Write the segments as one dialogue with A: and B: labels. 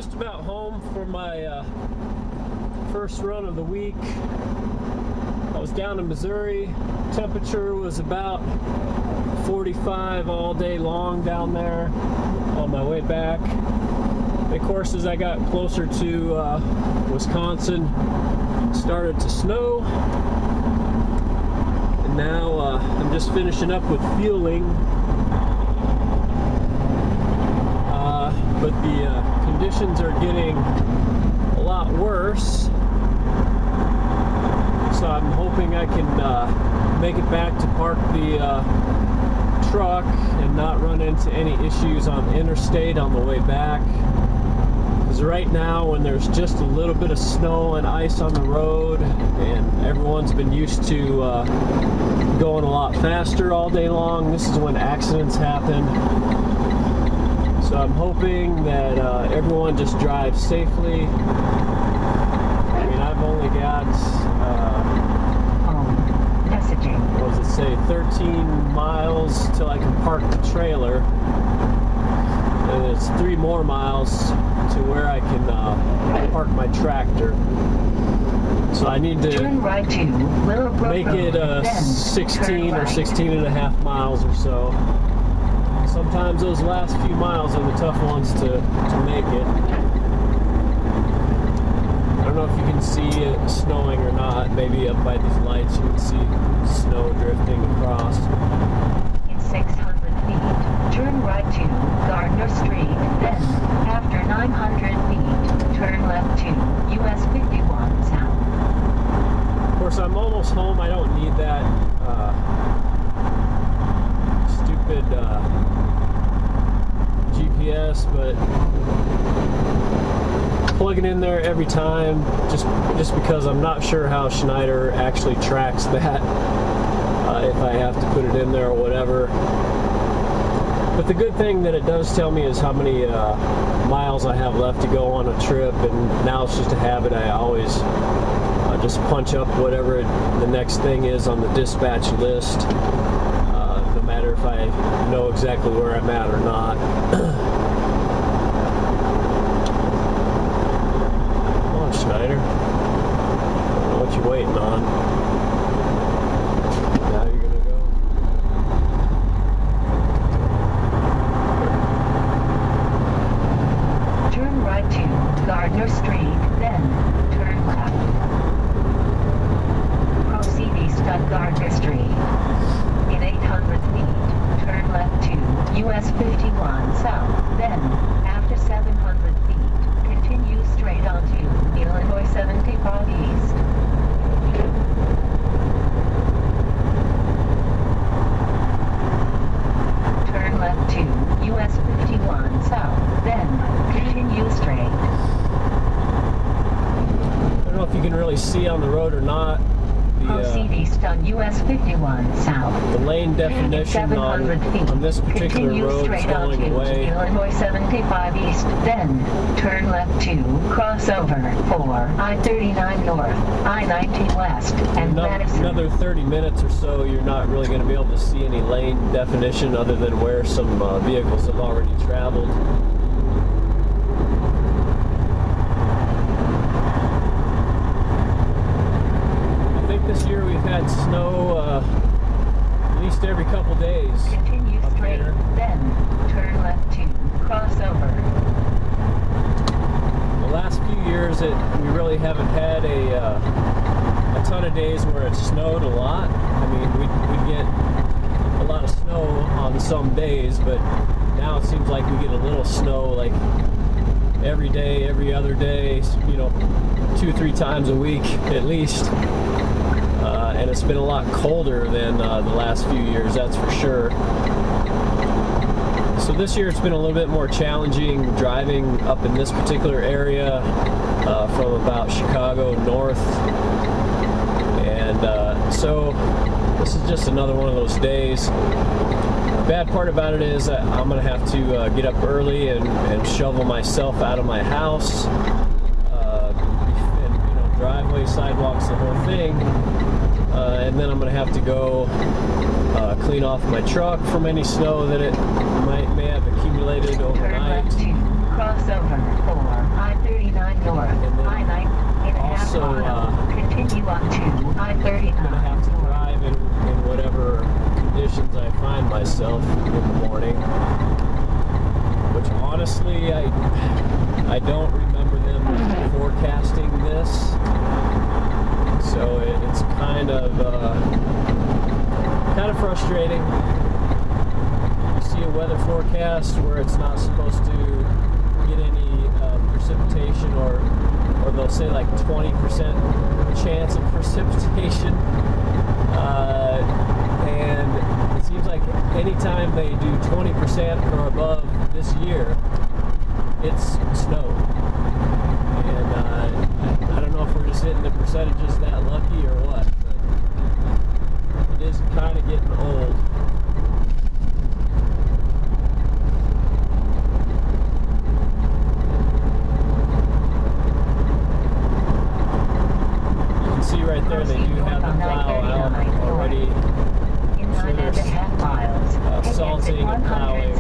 A: just about home for my first run of the week. I was down in Missouri. Temperature was about 45 all day long down there on my way back. Of course, as I got closer to Wisconsin, it started to snow. And now I'm just finishing up with fueling. But the conditions are getting a lot worse. So I'm hoping I can make it back to park the truck and not run into any issues on the interstate on the way back. Because right now, when there's just a little bit of snow and ice on the road, and everyone's been used to going a lot faster all day long, this is when accidents happen. So I'm hoping that everyone just drives safely. I mean, I've only got, what does it say, 13 miles till I can park the trailer. And it's 3 more miles to where I can park my tractor. So I need to make it 16 or 16 and a half miles or so. Sometimes those last few miles are the tough ones to make it. I don't know if you can see it snowing or not. Maybe up by these lights you can see snow drifting across.
B: In 600 feet, turn right to Gardner Street, then, after 900 feet, turn left to US 51 South.
A: Of course, I'm almost home. I don't need that stupid GPS, but plug it in there every time just because I'm not sure how Schneider actually tracks that, if I have to put it in there or whatever. But the good thing that it does tell me is how many miles I have left to go on a trip, and now it's just a habit. I always just punch up whatever the next thing is on the dispatch list, no matter if I know exactly where I'm at or not. Come on, Schneider. I don't know what you're waiting on. Now you're gonna go.
B: Turn right to Gardner Street, then turn left. Proceed east on Gardner Street. In 800 feet, turn left to US 51 South, then, after 700 feet, continue straight onto Illinois 75 East. Turn left to US 51 South, then, continue straight.
A: I don't know if you can really see on the road or not.
B: Proceed east on US 51 South.
A: The lane definition on this particular road is going away.
B: Illinois 75 East, then turn left to crossover for I-39 North, I-90 West, and Madison.
A: Another 30 minutes or so, you're not really going to be able to see any lane definition other than where some vehicles have already traveled. This year we've had snow at least every couple days.
B: Continue straight, then turn left to crossover.
A: The last few years we really haven't had a ton of days where it snowed a lot. I mean, we'd get a lot of snow on some days, but now it seems like we get a little snow like every day, every other day, 2-3 times a week at least. And it's been a lot colder than the last few years, that's for sure. So this year it's been a little bit more challenging driving up in this particular area from about Chicago north. And so this is just another one of those days. The bad part about it is that I'm going to have to get up early and shovel myself out of my house. And driveway, sidewalks, the whole thing. And then I'm going to have to go clean off my truck from any snow that it may have accumulated overnight.
B: Crossover for I-39 North, I-9.5
A: also,
B: mile. Continue on to I-39.
A: I'm gonna have to drive in whatever conditions I find myself in the morning. Which honestly, I don't remember them forecasting this, so it's kind of frustrating. You see a weather forecast where it's not supposed to get any precipitation, or they'll say like 20% chance of precipitation, and it seems like anytime they do 20% or above this year, it's snow. And I don't know if we're just hitting the percentages that lucky or what, but it is kind of getting old. You can see right there they do have the plow out already.
B: In 9.5 miles,
A: Salting and plowing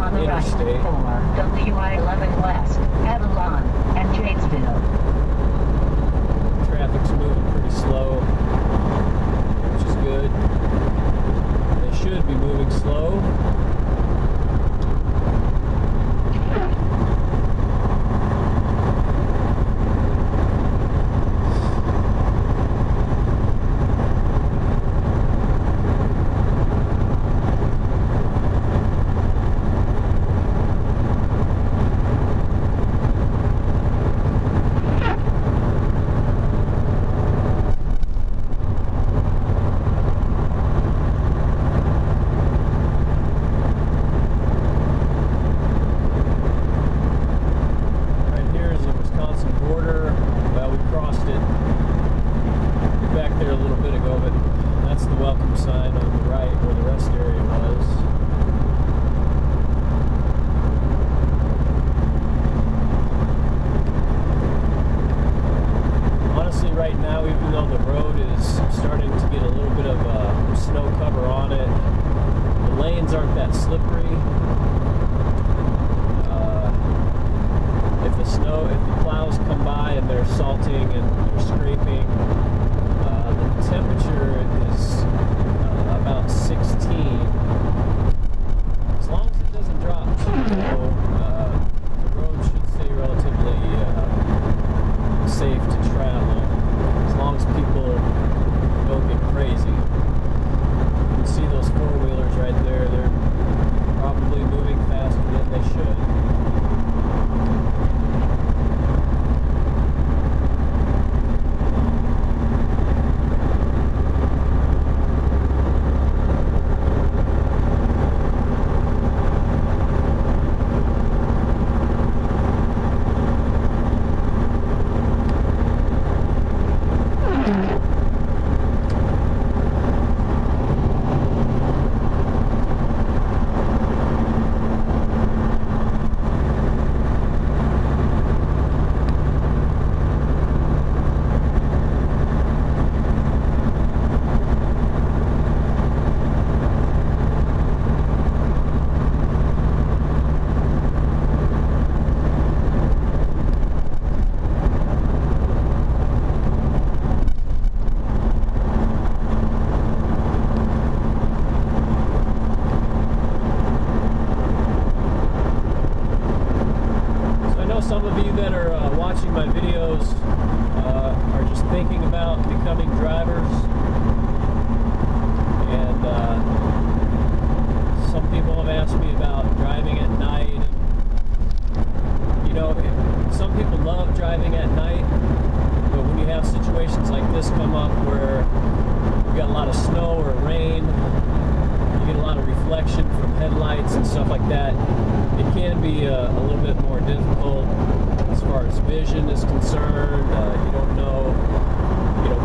B: on the
A: interstate.
B: right for WI-11 West, Beloit, and Janesville.
A: Traffic's moving pretty slow, which is good. They should be moving slow.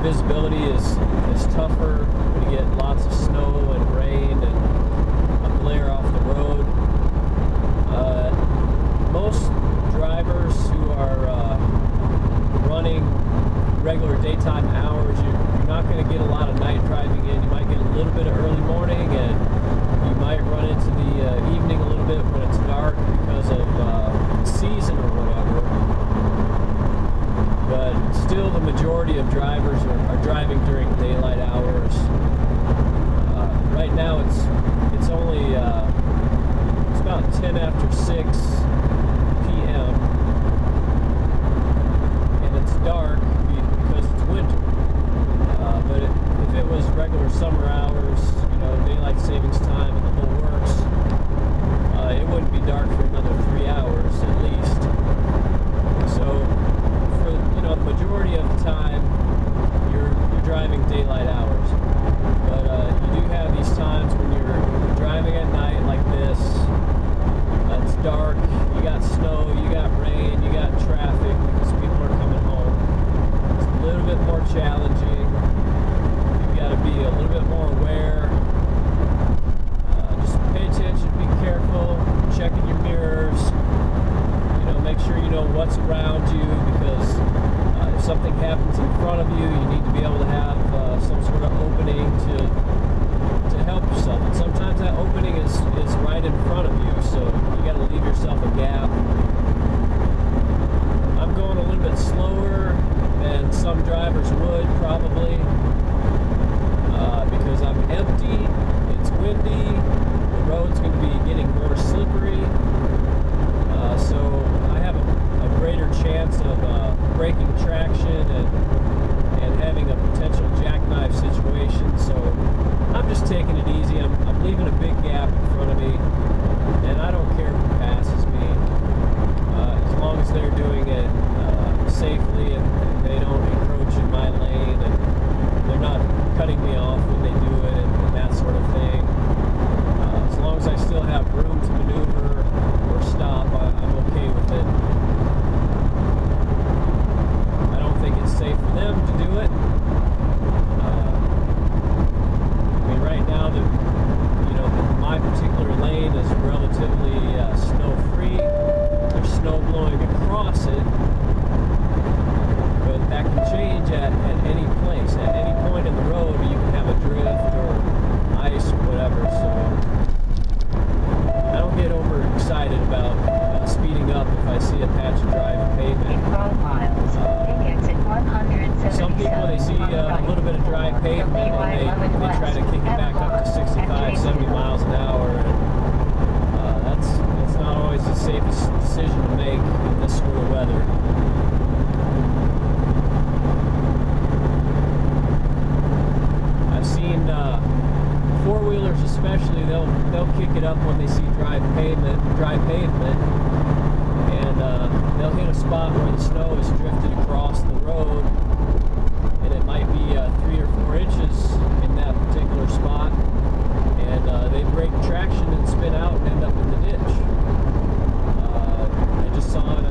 A: Visibility is tougher when you get lots of snow and rain and a glare off the road. Most drivers who are running regular daytime hours, you're not going to get a lot of night driving in. You might get a little bit of early morning, and you might run into the evening a little bit when it's dark because of majority of drivers are driving during daylight hours. Right now it's only it's about 10 after 6 p.m. and it's dark because it's winter. But if it was regular summer hours, you know, daylight savings time and the whole works, it wouldn't be dark for another 3 hours at least. So for, you know, the majority of the time you're driving daylight hours. But you do have these times when you're driving at night like this. It's dark, you got snow, you got rain, you got traffic because people are coming home. It's a little bit more challenging. You've got to be a little bit more aware. Just pay attention, be careful, checking your mirrors. You know, make sure you know what's around you, because if something happens in front of you, you need to be able to have some sort of opening to help yourself. And sometimes that opening is right in front of you, so you got to leave yourself a gap. I'm going a little bit slower than some drivers would probably, because I'm empty, it's windy, the road's going to be getting more slippery, so I have a greater chance of breaking traction and having a potential jackknife situation. So I'm just taking it easy. I'm leaving a big gap in front of me, and I don't care who passes me, as long as they're doing it safely and they don't encroach in my lane and they're not cutting me off when they do it and that sort of thing. As long as I still have room to maneuver or stop, I'm okay with it. I don't think it's safe for them to do it. I mean, right now, my particular lane is relatively snow-free. There's snow blowing across it, but that can change at any place. At any point in the road, you can have a drift or ice or whatever. So I don't get overexcited about speeding up if I see a patch of dry pavement.
B: In 12 miles, exit 177.
A: Some people, they see a little bit of dry pavement and they try to kick it back up to 65, 70 miles an hour. And, that's not always the safest decision to make in this sort of weather. I've seen four-wheelers especially, they'll kick it up when they see dry pavement, and they'll hit a spot where the snow is drifted across the road, and it might be 3 or 4 inches in that particular spot, and they break traction and spin out and end up in the ditch. I just saw it,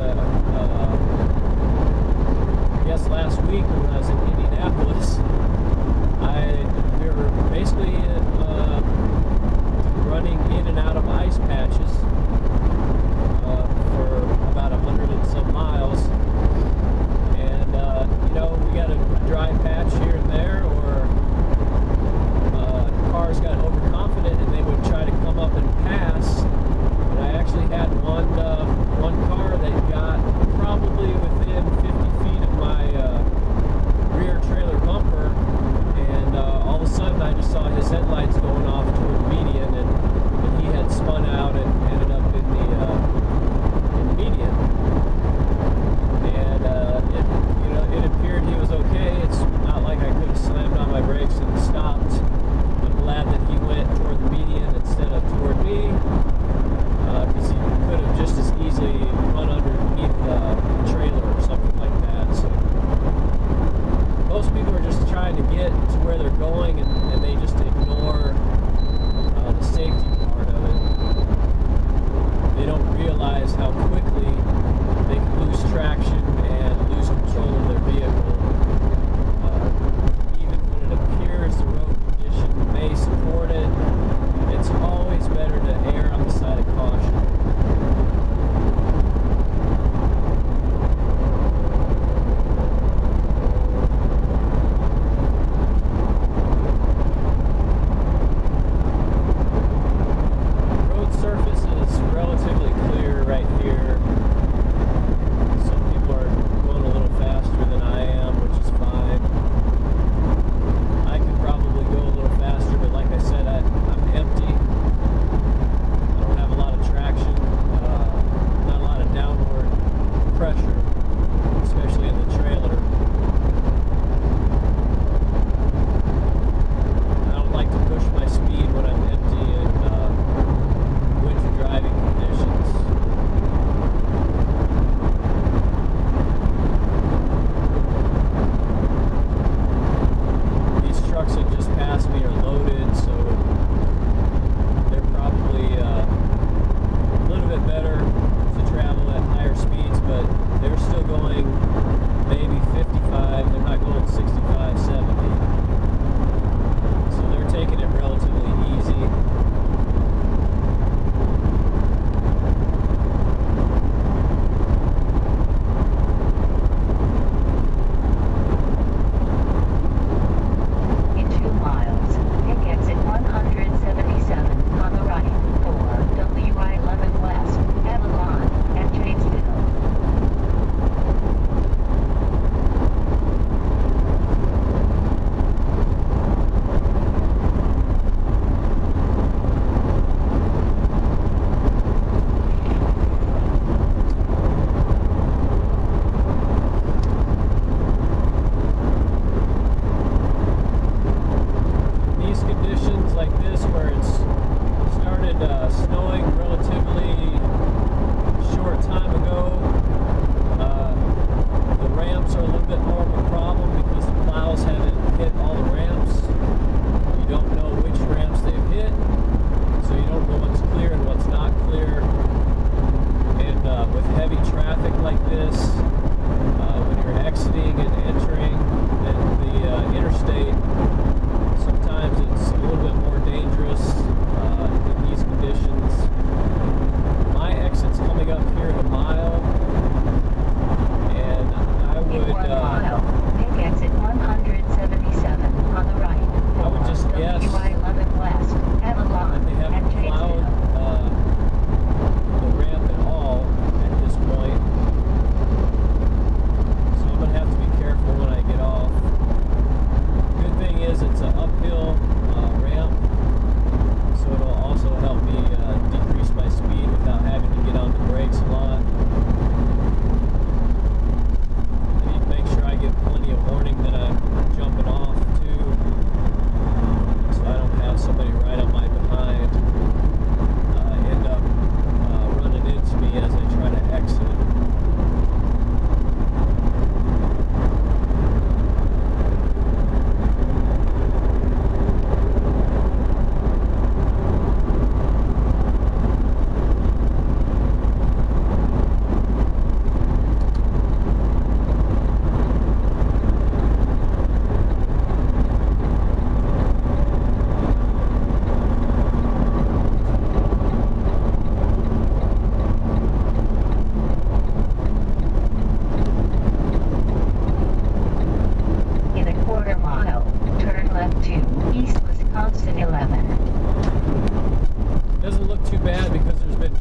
A: I guess last week when I was in Indianapolis. We were basically running in and out of ice patches for about 100 and some miles, and you know, we got a dry patch here and there, or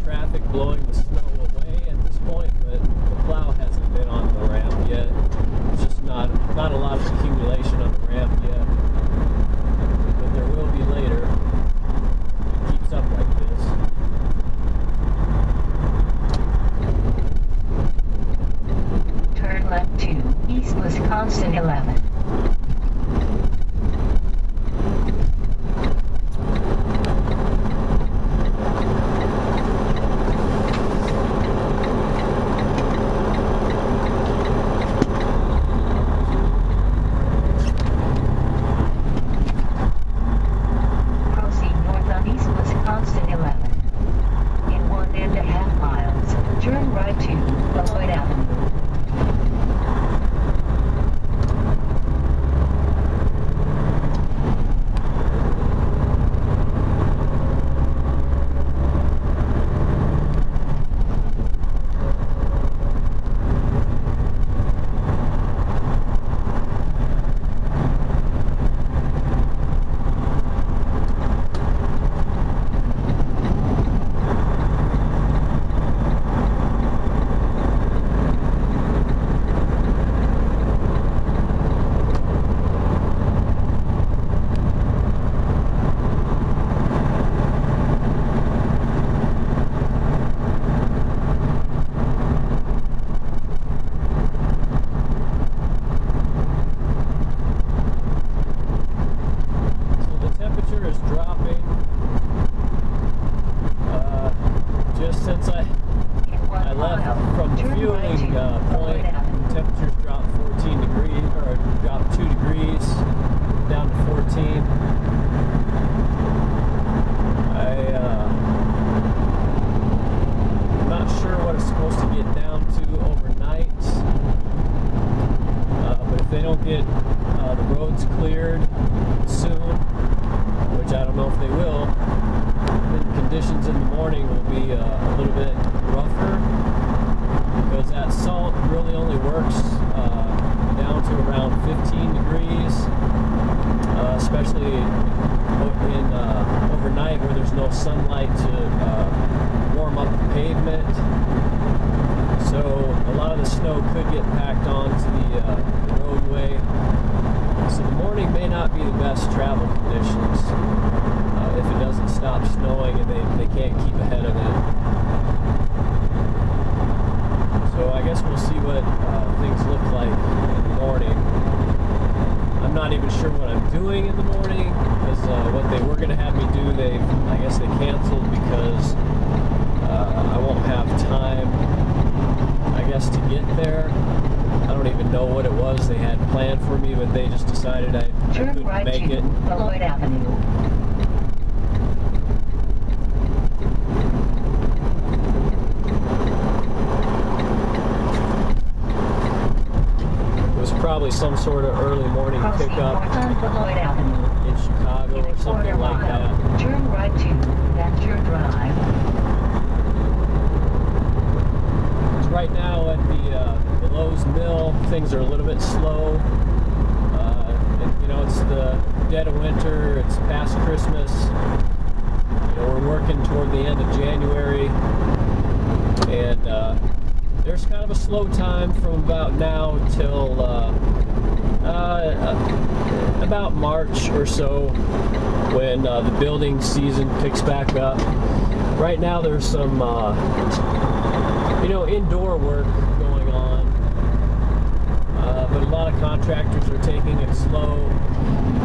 A: traffic blowing the snow away at this point, but the plow hasn't been on the ramp yet. It's just not a lot of accumulation on the ramp yet, but there will be later. It keeps up like this.
B: Turn left to East Wisconsin 11. Proceed north on East Wisconsin 11. In 1.5 miles, turn right to Beloit Avenue. Beloit Avenue.
A: It was probably some sort of early morning pickup in Chicago or something like that.
B: Turn right to Venture Drive.
A: Right now at the Beloit mill, things are a little bit slow. It's the dead of winter, it's past Christmas. We're working toward the end of January, and there's kind of a slow time from about now till about March or so, when the building season picks back up. Right now there's some indoor work going on, but a lot of contractors are taking it slow.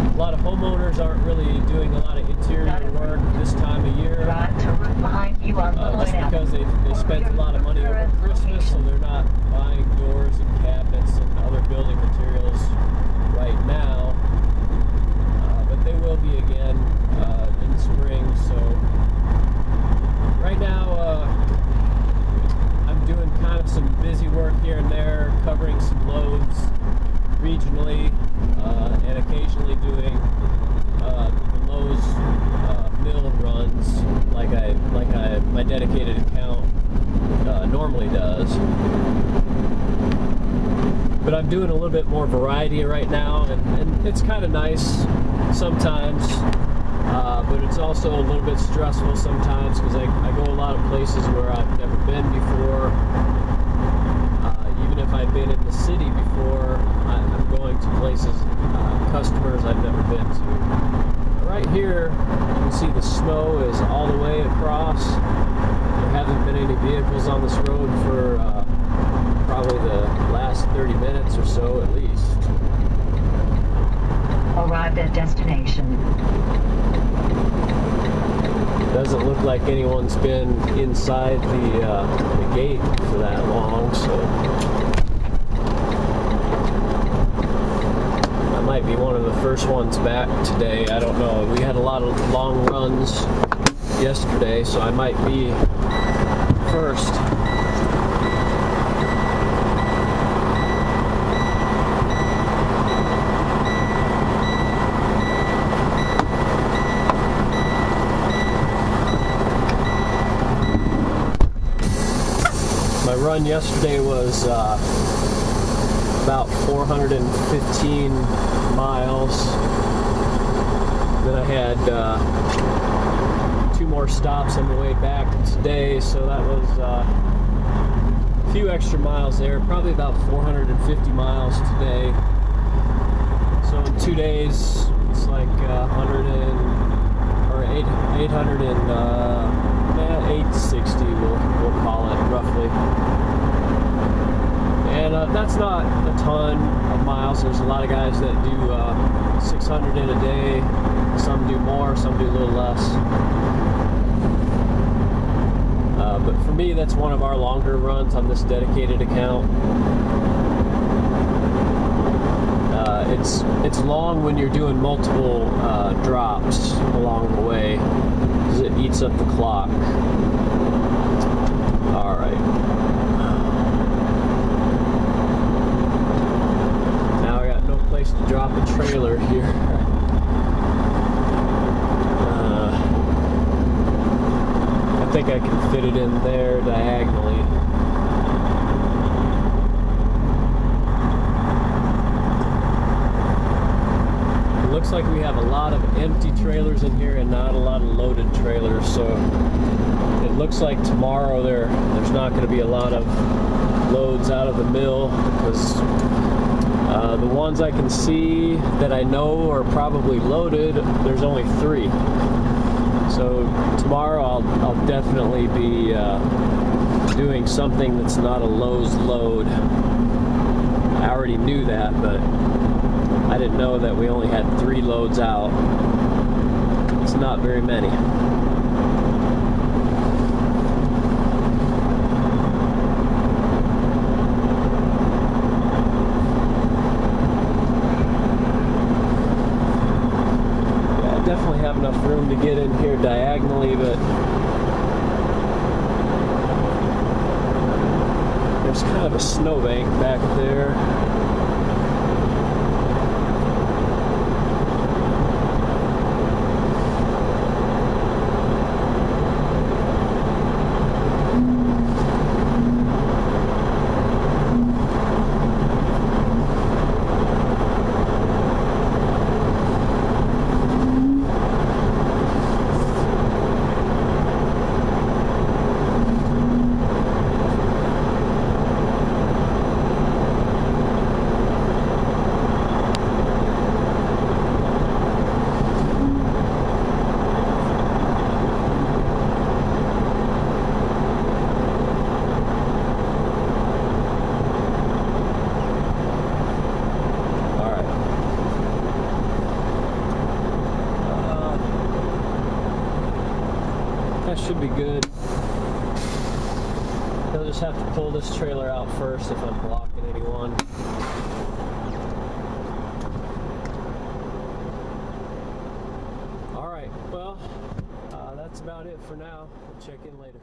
A: A lot of homeowners aren't really doing a lot of interior work this time of year, just because they spent a lot of money over Christmas, so they're not buying doors and cabinets and other building materials right now, but they will be again in the spring. So right now I'm doing kind of some busy work here and there, covering some loads regionally, and occasionally doing the Lowe's mill runs like my dedicated account normally does. But I'm doing a little bit more variety right now, and it's kind of nice sometimes but it's also a little bit stressful sometimes because I go a lot of places where I've never been before. Even if I've been in the city before, I'm going to places, customers I've never been to. Right here, you can see the snow is all the way across. There haven't been any vehicles on this road for probably the last 30 minutes or so at least.
B: Arrived at destination.
A: Doesn't look like anyone's been inside the gate for that long, so I might be one of the first ones back today. I don't know. We had a lot of long runs yesterday, so I might be first. My run yesterday was about 415 miles. Then I had 2 more stops on the way back today, so that was a few extra miles there, probably about 450 miles today. So in 2 days, it's like 860, we'll call it roughly. And that's not a ton of miles. There's a lot of guys that do 600 in a day. Some do more, some do a little less. But for me, that's one of our longer runs on this dedicated account. It's long when you're doing multiple drops along the way, because it eats up the clock. All right. Now I got no place to drop a trailer here. I think I can fit it in there diagonally. Looks like we have a lot of empty trailers in here and not a lot of loaded trailers, so it looks like tomorrow there's not going to be a lot of loads out of the mill, because the ones I can see that I know are probably loaded, there's only 3. So tomorrow I'll definitely be doing something that's not a Lowe's load. I already knew that, but I didn't know that we only had 3 loads out. It's not very many. Yeah, I definitely have enough room to get in here diagonally, but there's kind of a snowbank back there. That should be good. He'll just have to pull this trailer out first if I'm blocking anyone. Alright, well, that's about it for now. We'll check in later.